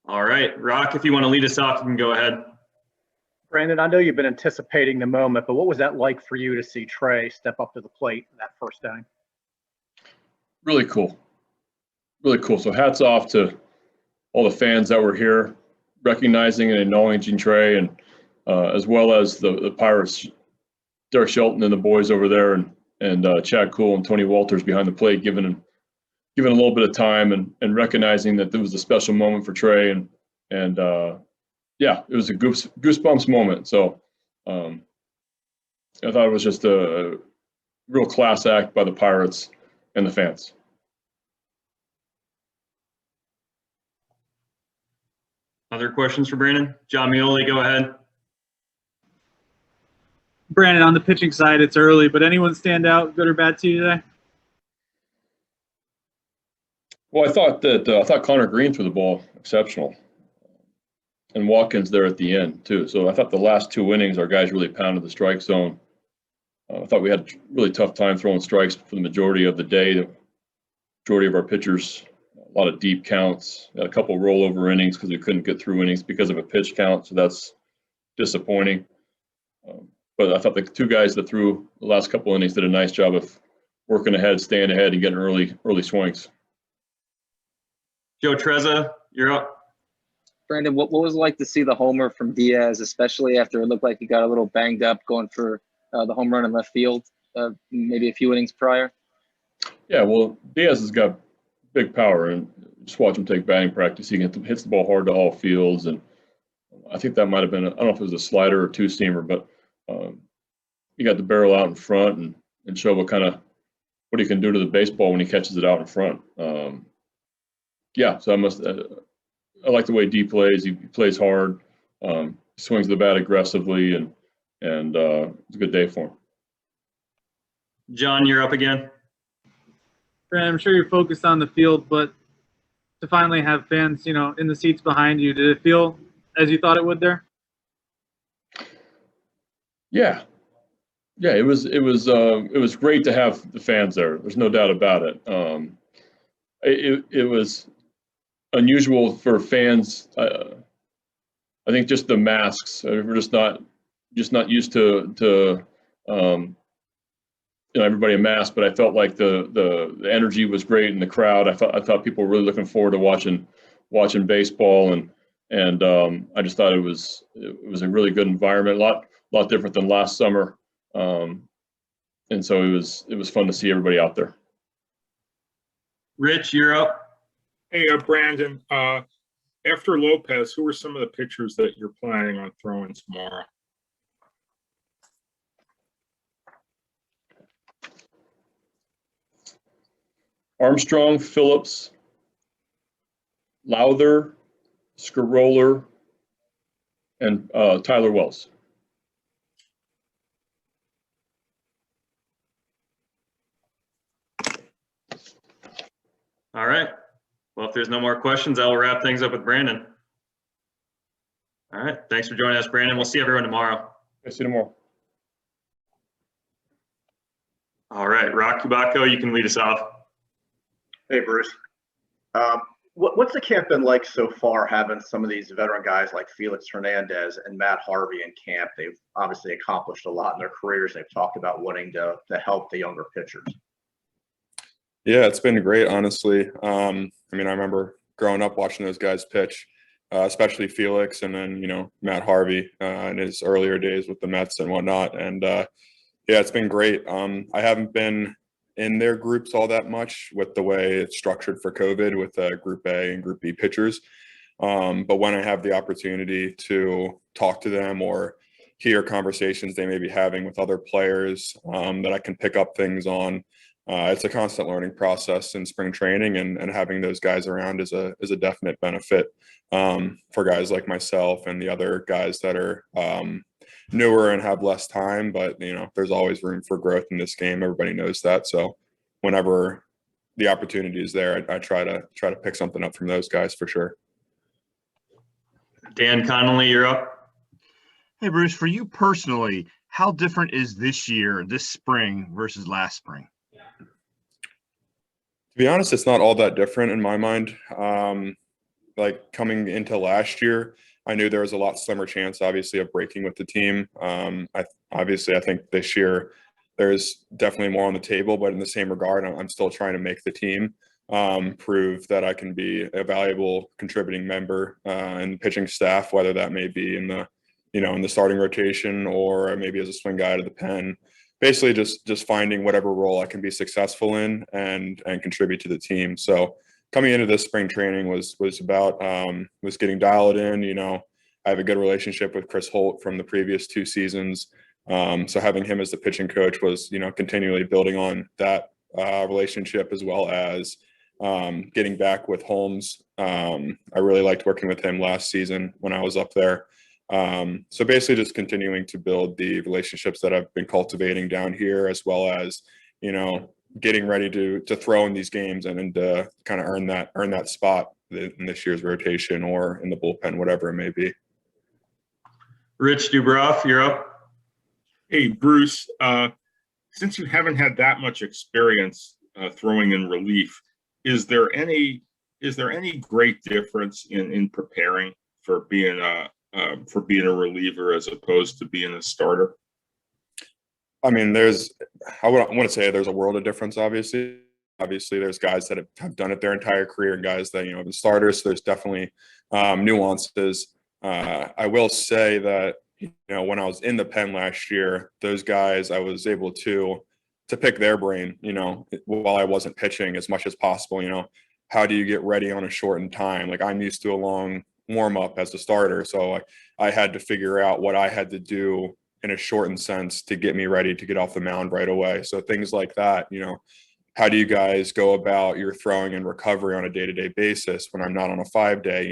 All right, Rock, if you want to lead us off, you can go ahead. Brandon, I know you've been anticipating the moment, but what was that like for you to see Trey step up to the plate in that first inning? Really cool. Really cool. So hats off to all the fans that were here, recognizing and acknowledging Trey, and as well as the Pirates, Derek Shelton and the boys over there, and Chad Cool and Tony Walters behind the plate, giving a little bit of time and recognizing that there was a special moment for Trey, and yeah, it was a goosebumps moment. So I thought it was just a real class act by the Pirates and the fans. Other questions for Brandon? John Meoli, go ahead. Brandon, on the pitching side, it's early, but anyone stand out, good or bad to you today? Well, I thought Connor Green threw the ball exceptional, and Watkins there at the end too. So I thought the last two innings, our guys really pounded the strike zone. I thought we had a really tough time throwing strikes for the majority of the day. The majority of our pitchers, a lot of deep counts, had a couple rollover innings because we couldn't get through innings because of a pitch count. So that's disappointing. But I thought the two guys that threw the last couple innings did a nice job of working ahead, staying ahead, and getting early swings. Joe Trezza, you're up. Brandon, what was it like to see the homer from Diaz, especially after it looked like he got a little banged up going for the home run in left field, maybe a few innings prior? Yeah, well, Diaz has got big power, and just watch him take batting practice. He hits the ball hard to all fields, and I think that might have been, I don't know if it was a slider or two-seamer, but he got the barrel out in front and show what he can do to the baseball when he catches it out in front. Yeah, so I like the way D plays. He plays hard, swings the bat aggressively, and it's a good day for him. John, you're up again. Brandon, I'm sure you're focused on the field, but to finally have fans, in the seats behind you, did it feel as you thought it would there? Yeah, it was great to have the fans there. There's no doubt about it. It was unusual for fans. I think just the masks. We're just not used to everybody in masks. But I felt like the energy was great in the crowd. I thought people were really looking forward to watching baseball, and I just thought it was a really good environment. A lot different than last summer, and so it was fun to see everybody out there. Rich, you're up. Hey, Brandon, after Lopez, who are some of the pitchers that you're planning on throwing tomorrow? Armstrong, Phillips, Lowther, Scaroller, and Tyler Wells. All right. Well, if there's no more questions, I'll wrap things up with Brandon. All right. Thanks for joining us, Brandon. We'll see everyone tomorrow. See you tomorrow. All right. Rock Kubako, you can lead us off. Hey, Bruce. What's the camp been like so far, having some of these veteran guys like Felix Hernandez and Matt Harvey in camp? They've obviously accomplished a lot in their careers. They've talked about wanting to help the younger pitchers. Yeah, it's been great, honestly. I remember growing up watching those guys pitch, especially Felix, and then, Matt Harvey in his earlier days with the Mets and whatnot. And yeah, it's been great. I haven't been in their groups all that much with the way it's structured for COVID with Group A and Group B pitchers. But when I have the opportunity to talk to them or hear conversations they may be having with other players that I can pick up things on, it's a constant learning process in spring training, and having those guys around is a definite benefit for guys like myself and the other guys that are newer and have less time. But there's always room for growth in this game. Everybody knows that. So whenever the opportunity is there, I try to pick something up from those guys for sure. Dan Connolly, you're up. Hey, Bruce, for you personally, how different is this year, this spring versus last spring? To be honest, it's not all that different in my mind. like coming into last year, I knew there was a lot slimmer chance, obviously, of breaking with the team. I think this year there's definitely more on the table, but in the same regard, I'm still trying to make the team, prove that I can be a valuable contributing member in the pitching staff, whether that may be in the, in the starting rotation or maybe as a swing guy to the pen. Basically, just finding whatever role I can be successful in and contribute to the team. So coming into this spring training was about was getting dialed in. I have a good relationship with Chris Holt from the previous 2 seasons. So having him as the pitching coach was, continually building on that relationship, as well as getting back with Holmes. I really liked working with him last season when I was up there. So basically just continuing to build the relationships that I've been cultivating down here, as well as, getting ready to throw in these games and to kind of earn that spot in this year's rotation or in the bullpen, whatever it may be. Rich Dubroff, you're up. Hey, Bruce, since you haven't had that much experience throwing in relief, is there any great difference in preparing for being a reliever as opposed to being a starter? I mean, I want to say there's a world of difference, obviously. Obviously, there's guys that have done it their entire career and guys that, have been starters. So there's definitely nuances. I will say that, when I was in the pen last year, those guys, I was able to pick their brain, while I wasn't pitching as much as possible. How do you get ready on a shortened time? Like, I'm used to a long warm up as a starter. So I had to figure out what I had to do in a shortened sense to get me ready to get off the mound right away. So things like that, how do you guys go about your throwing and recovery on a day-to-day basis when I'm not on a 5-day?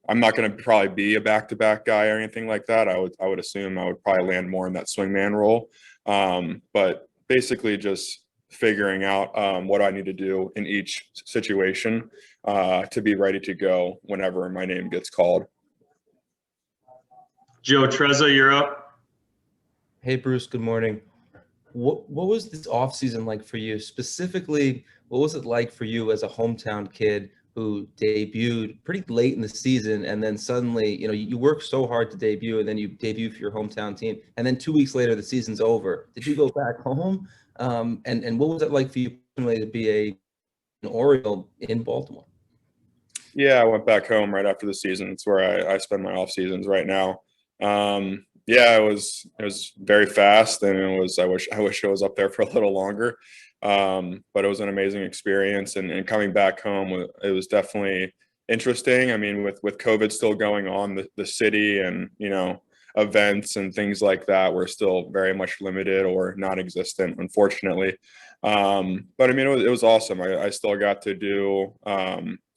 I'm not going to probably be a back-to-back guy or anything like that. I would assume I would probably land more in that swingman role. But basically just figuring out what I need to do in each situation to be ready to go whenever my name gets called. Joe Trezza, you're up. Hey, Bruce, good morning. What was this offseason like for you? Specifically, what was it like for you as a hometown kid who debuted pretty late in the season, and then suddenly, you worked so hard to debut, and then you debut for your hometown team, and then 2 weeks later, the season's over. Did you go back home? And what was it like for you personally to be an Oriole in Baltimore? Yeah, I went back home right after the season. It's where I spend my off seasons right now. Yeah, it was very fast, and I wish I was up there for a little longer. But it was an amazing experience, and coming back home, it was definitely interesting. I mean, with COVID still going on, the city and, events and things like that were still very much limited or non-existent, unfortunately. But I mean, it was awesome. I still got to do,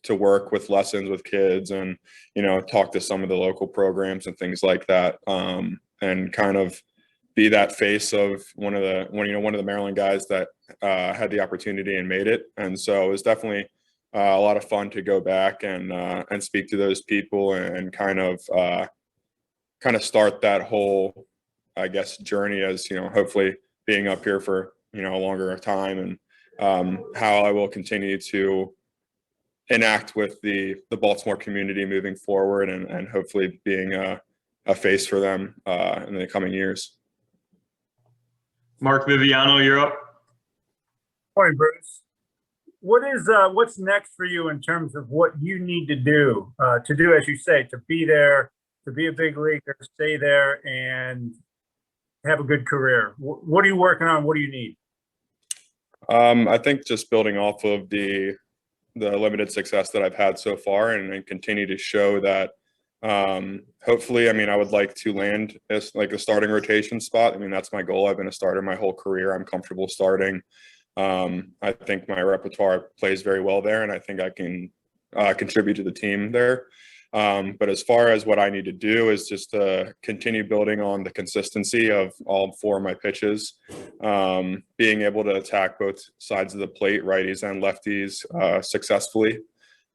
to work with lessons with kids and, talk to some of the local programs and things like that. And kind of be that face of one of the Maryland guys that had the opportunity and made it. And so it was definitely a lot of fun to go back and speak to those people and kind of start that whole, I guess, journey as, hopefully being up here for, a longer time, and how I will continue to enact with the Baltimore community moving forward, and hopefully being a face for them in the coming years. Mark Viviano, you're up. Morning, Bruce. What's next for you in terms of what you need to do, as you say, to be there, to be a big leaguer, stay there, and have a good career? What are you working on? What do you need? I think just building off of the limited success that I've had so far, and continue to show that. Hopefully, I mean, I would like to land as like a starting rotation spot. I mean, that's my goal. I've been a starter my whole career. I'm comfortable starting. I think my repertoire plays very well there, and I think I can contribute to the team there. But as far as what I need to do is just to continue building on the consistency of all 4 of my pitches, being able to attack both sides of the plate, righties and lefties, successfully,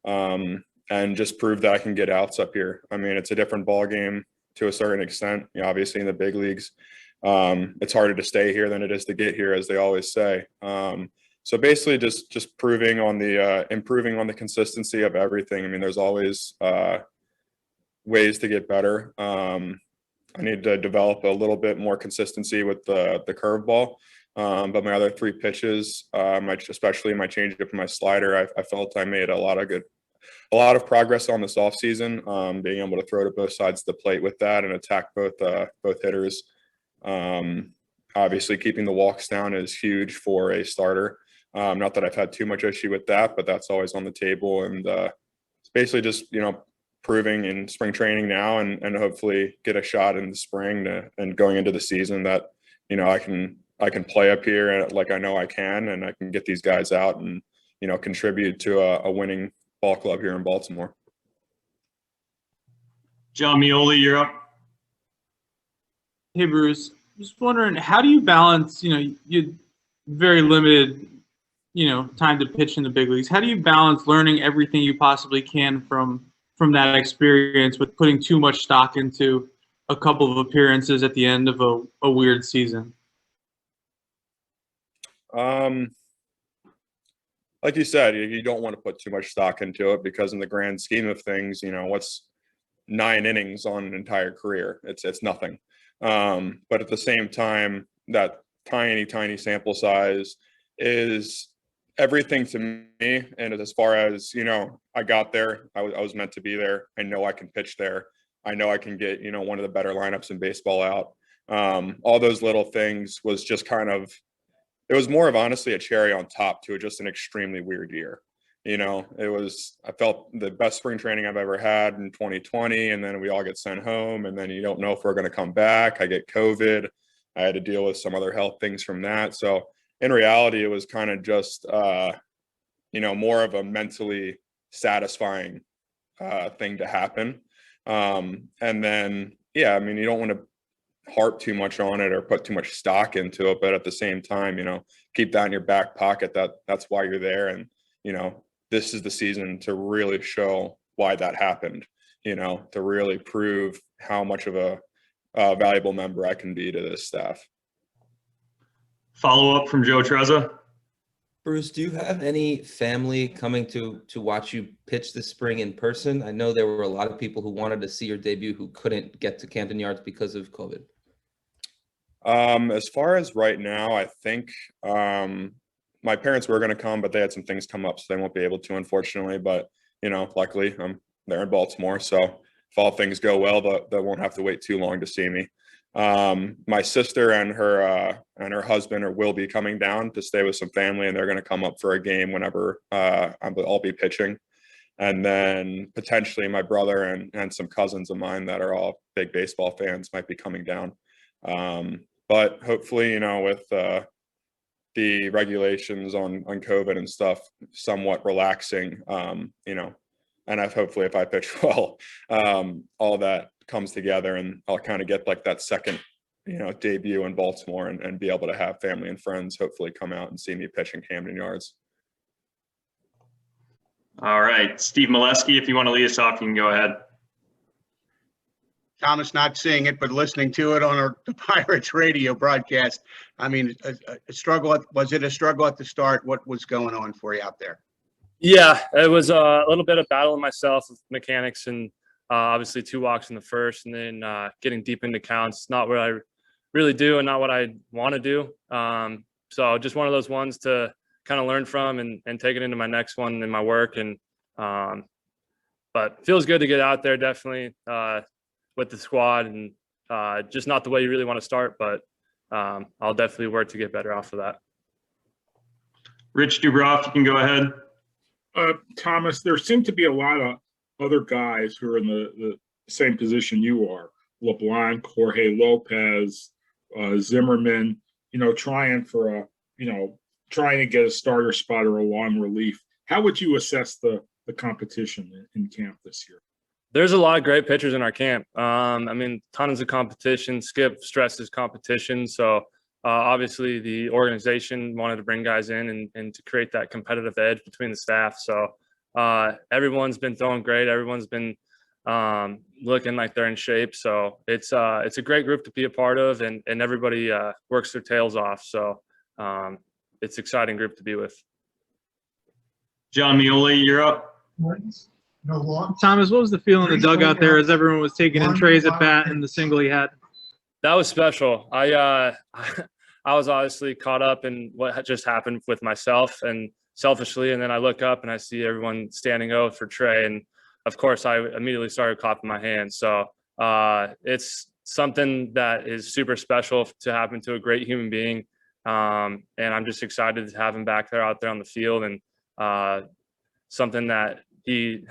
and just prove that I can get outs up here. I mean, it's a different ball game to a certain extent. Obviously in the big leagues, it's harder to stay here than it is to get here, as they always say. So basically just improving on the consistency of everything. I mean, there's always ways to get better. I need to develop a little bit more consistency with the curveball. But my other three pitches, especially my changeup and my slider, I felt I made a lot of progress on this offseason, being able to throw to both sides of the plate with that and attack both hitters. Obviously, keeping the walks down is huge for a starter. Not that I've had too much issue with that, but that's always on the table. And it's basically just, proving in spring training now and hopefully get a shot in the spring and going into the season that, I can play up here like I know I can, and I can get these guys out and, contribute to a winning ball club here in Baltimore. John Mioli, you're up. Hey, Bruce. Just wondering, how do you balance, you very limited, time to pitch in the big leagues. How do you balance learning everything you possibly can from that experience with putting too much stock into a couple of appearances at the end of a weird season? Like you said, you don't want to put too much stock into it because in the grand scheme of things, what's 9 innings on an entire career? It's nothing. But at the same time, that tiny sample size is everything to me. And as far as, I got there, I was meant to be there. I know I can pitch there. I know I can get, one of the better lineups in baseball out. All those little things was just it was more of honestly a cherry on top to just an extremely weird year. I felt the best spring training I've ever had in 2020. And then we all get sent home and then you don't know if we're going to come back. I get COVID. I had to deal with some other health things from that. So in reality, it was kind of just, more of a mentally satisfying thing to happen. And then, you don't want to harp too much on it or put too much stock into it, but at the same time, keep that in your back pocket. That's why you're there. And, this is the season to really show why that happened, to really prove how much of a valuable member I can be to this staff. Follow up from Joe Trezza. Bruce, do you have any family coming to watch you pitch this spring in person? I know there were a lot of people who wanted to see your debut who couldn't get to Camden Yards because of COVID. As far as right now, I think my parents were going to come, but they had some things come up, so they won't be able to, unfortunately. But, luckily I'm there in Baltimore. So if all things go well, they won't have to wait too long to see me. My sister and her husband will be coming down to stay with some family, and they're going to come up for a game whenever I'll be pitching. And then potentially my brother and some cousins of mine that are all big baseball fans might be coming down. But hopefully, with the regulations on COVID and stuff somewhat relaxing, and hopefully if I pitch well, all that comes together and I'll kind of get like that second, debut in Baltimore and be able to have family and friends hopefully come out and see me pitch in Camden Yards. All right, Steve Molesky, if you want to lead us off, you can go ahead. Thomas, not seeing it, but listening to it on the Pirates radio broadcast. I mean, a struggle. Was it a struggle at the start? What was going on for you out there? Yeah, it was a little bit of battling myself with mechanics and obviously 2 walks in the first, and then getting deep into counts. Not what I really do and not what I want to do. So just one of those ones to kind of learn from and take it into my next one in my work. And but feels good to get out there, definitely. With the squad and just not the way you really want to start, but I'll definitely work to get better off of that. Rich Dubroff, you can go ahead. Thomas, there seem to be a lot of other guys who are in the same position you are. LeBlanc, Jorge Lopez, Zimmermann, trying to get a starter spot or a long relief. How would you assess the competition in camp this year? There's a lot of great pitchers in our camp. Tons of competition. Skip stresses competition. So obviously the organization wanted to bring guys in and to create that competitive edge between the staff. So everyone's been throwing great. Everyone's been looking like they're in shape. So it's a great group to be a part of, and everybody works their tails off. So it's exciting group to be with. John Mioli, you're up. Thomas, what was the feel in the dugout there as everyone was taking in Trey's at bat and the single he had? That was special. I was obviously caught up in what had just happened with myself and selfishly, and then I look up and I see everyone standing O for Trey, and of course I immediately started clapping my hands. So it's something that is super special to happen to a great human being, and I'm just excited to have him back there out there on the field, and something that he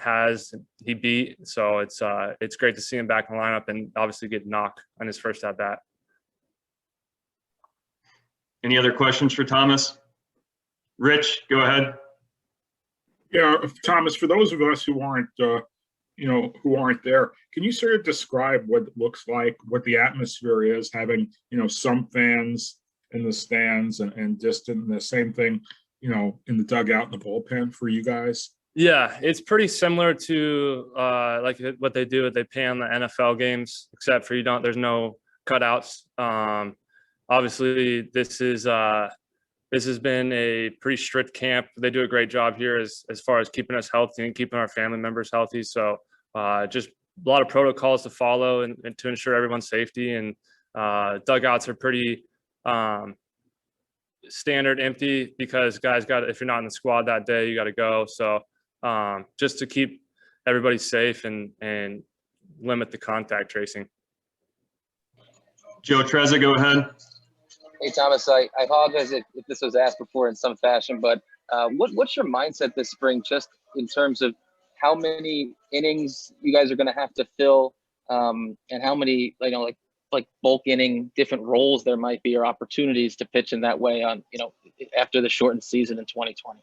beat. So it's great to see him back in the lineup and obviously get knocked on his first at bat. Any other questions for Thomas? Rich, go ahead. Yeah, Thomas, for those of us who aren't, who aren't there, can you sort of describe what it looks like, what the atmosphere is, having, some fans in the stands and distant, and the same thing, in the dugout and the bullpen for you guys? Yeah, it's pretty similar to like what they do. They pan the NFL games, except for there's no cutouts. Obviously, this has been a pretty strict camp. They do a great job here as far as keeping us healthy and keeping our family members healthy. So just a lot of protocols to follow and to ensure everyone's safety. And dugouts are pretty standard empty because guys if you're not in the squad that day, you got to go. So just to keep everybody safe and limit the contact tracing. Joe Trezza, go ahead. Hey, Thomas, I apologize if this was asked before in some fashion, but what's your mindset this spring, just in terms of how many innings you guys are going to have to fill, and how many, like bulk inning different roles there might be or opportunities to pitch in that way on, after the shortened season in 2020?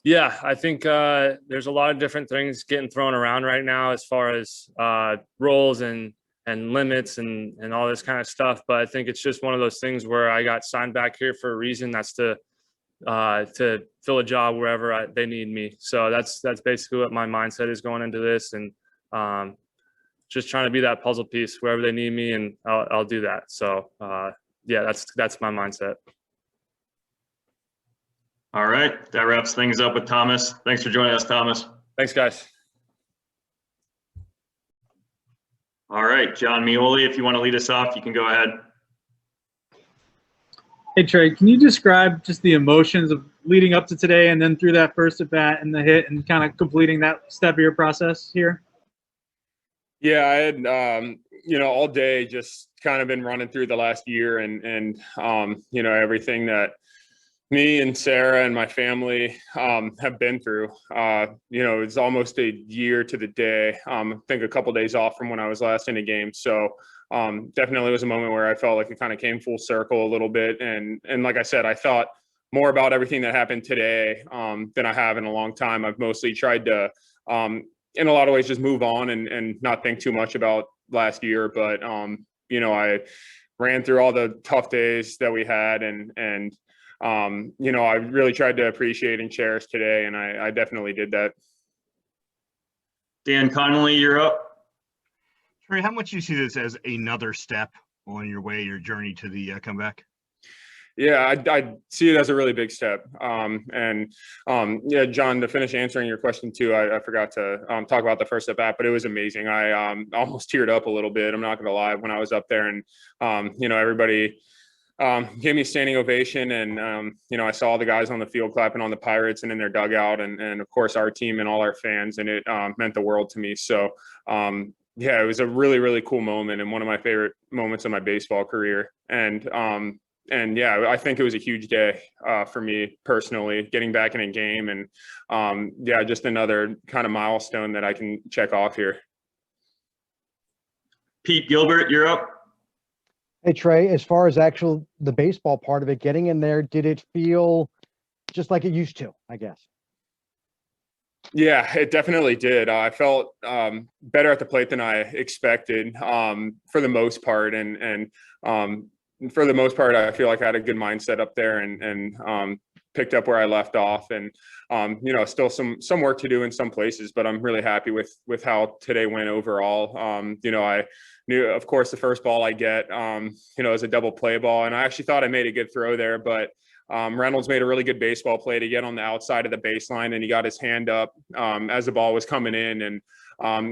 Yeah, I think there's a lot of different things getting thrown around right now as far as roles and limits and all this kind of stuff. But I think it's just one of those things where I got signed back here for a reason. That's to fill a job wherever they need me. So that's basically what my mindset is going into this, and just trying to be that puzzle piece wherever they need me, and I'll do that. So yeah, that's my mindset. All right, that wraps things up with Thomas. Thanks for joining us, Thomas. Thanks, guys. All right, John Mioli, if you want to lead us off, you can go ahead. Hey, Trey, can you describe just the emotions of leading up to today and then through that first at bat and the hit and kind of completing that step of your process here? Yeah, I had, all day just kind of been running through the last year and everything that me and Sarah and my family have been through. It's almost a year to the day. I think a couple of days off from when I was last in a game. So definitely was a moment where I felt like it kind of came full circle a little bit. And like I said, I thought more about everything that happened today than I have in a long time. I've mostly tried to, in a lot of ways, just move on and not think too much about last year. But, I ran through all the tough days that we had and I really tried to appreciate and cherish today, and I definitely did that. Dan Connolly, you're up. Trey, how much do you see this as another step on your journey to the comeback? Yeah, I see it as a really big step. John, to finish answering your question too, I forgot to talk about the first at bat, but it was amazing. I almost teared up a little bit. I'm not going to lie, when I was up there, and everybody gave me a standing ovation, and I saw the guys on the field clapping on the Pirates and in their dugout, and of course our team and all our fans, and it meant the world to me. So it was a really, really cool moment and one of my favorite moments of my baseball career. And I think it was a huge day for me personally, getting back in a game, and just another kind of milestone that I can check off here. Pete Gilbert, you're up. Hey, Trey, as far as the baseball part of it, getting in there, did it feel just like it used to, I guess? Yeah, it definitely did. I felt better at the plate than I expected for the most part. And for the most part, I feel like I had a good mindset up there and picked up where I left off. And, still some work to do in some places, but I'm really happy with how today went overall. I knew, of course, the first ball I get, is a double play ball. And I actually thought I made a good throw there, but Reynolds made a really good baseball play to get on the outside of the baseline, and he got his hand up as the ball was coming in. And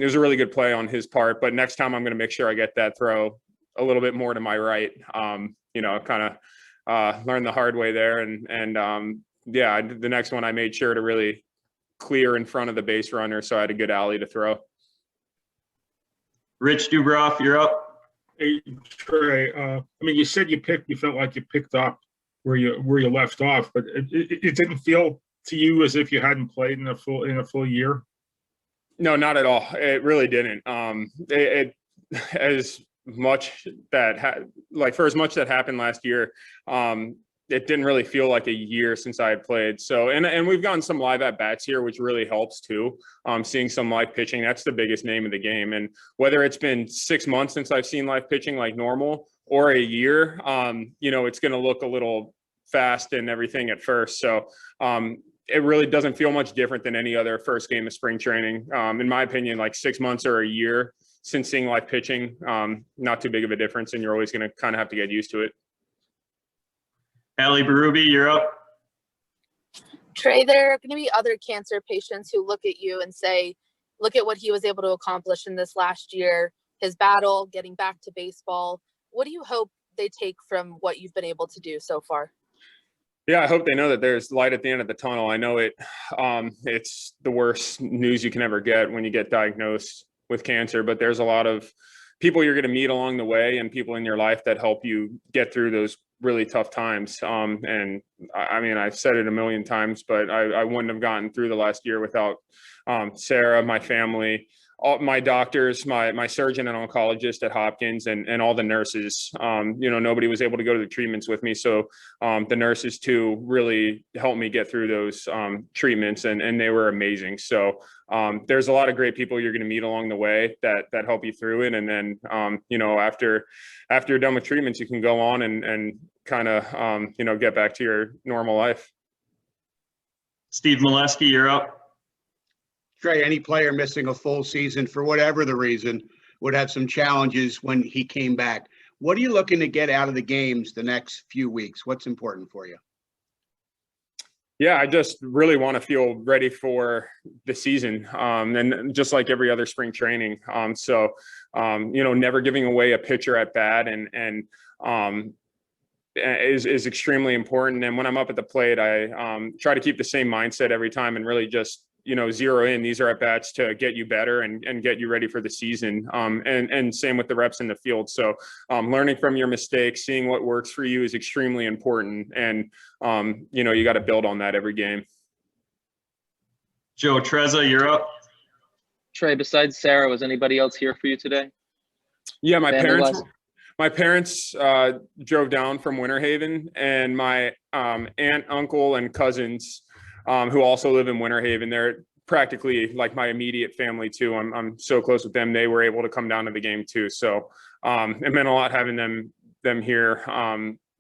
it was a really good play on his part. But next time I'm going to make sure I get that throw a little bit more to my right. Kind of learned the hard way there. The next one I made sure to really clear in front of the base runner, so I had a good alley to throw. Rich Dubroff, you're up. Hey, Trey, you said you felt like you picked up where you left off, but it didn't feel to you as if you hadn't played in a full year. No, not at all. It really didn't. As much that for as much that happened last year, it didn't really feel like a year since I had played. So, and we've gotten some live at bats here, which really helps too. Seeing some live pitching, that's the biggest name of the game. And whether it's been 6 months since I've seen live pitching like normal or a year, it's going to look a little fast and everything at first. So, it really doesn't feel much different than any other first game of spring training. In my opinion, like 6 months or a year since seeing live pitching, not too big of a difference, and you're always going to kind of have to get used to it. Allie Berube, you're up. Trey, there are going to be other cancer patients who look at you and say, look at what he was able to accomplish in this last year, his battle, getting back to baseball. What do you hope they take from what you've been able to do so far? Yeah, I hope they know that there's light at the end of the tunnel. I know it's the worst news you can ever get when you get diagnosed with cancer, but there's a lot of people you're going to meet along the way and people in your life that help you get through those really tough times. I've said it a million times, but I wouldn't have gotten through the last year without Sarah, my family, all my doctors, my surgeon and oncologist at Hopkins, and all the nurses. Nobody was able to go to the treatments with me. So the nurses too really helped me get through those treatments, and they were amazing. So there's a lot of great people you're going to meet along the way that help you through it. And then, after you're done with treatments, you can go on and kind of, get back to your normal life. Steve Molesky, you're up. Trey, any player missing a full season for whatever the reason would have some challenges when he came back. What are you looking to get out of the games the next few weeks? What's important for you? Yeah, I just really want to feel ready for the season, and just like every other spring training. Never giving away a pitcher at bat and is extremely important. And when I'm up at the plate, I try to keep the same mindset every time and really just zero in. These are at bats to get you better and get you ready for the season. And same with the reps in the field. So learning from your mistakes, seeing what works for you is extremely important. And, you got to build on that every game. Joe Trezza, you're up. Trey, besides Sarah, was anybody else here for you today? Yeah, my parents drove down from Winter Haven, and my aunt, uncle, and cousins who also live in Winter Haven. They're practically like my immediate family too. I'm so close with them. They were able to come down to the game too. So it meant a lot having them here,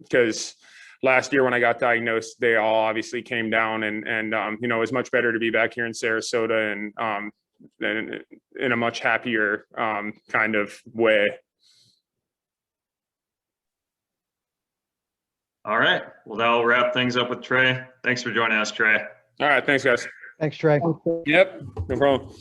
because last year when I got diagnosed, they all obviously came down, and it was much better to be back here in Sarasota and in a much happier kind of way. All right. Well, that'll wrap things up with Trey. Thanks for joining us, Trey. All right. Thanks, guys. Thanks, Trey. Yep. No problem.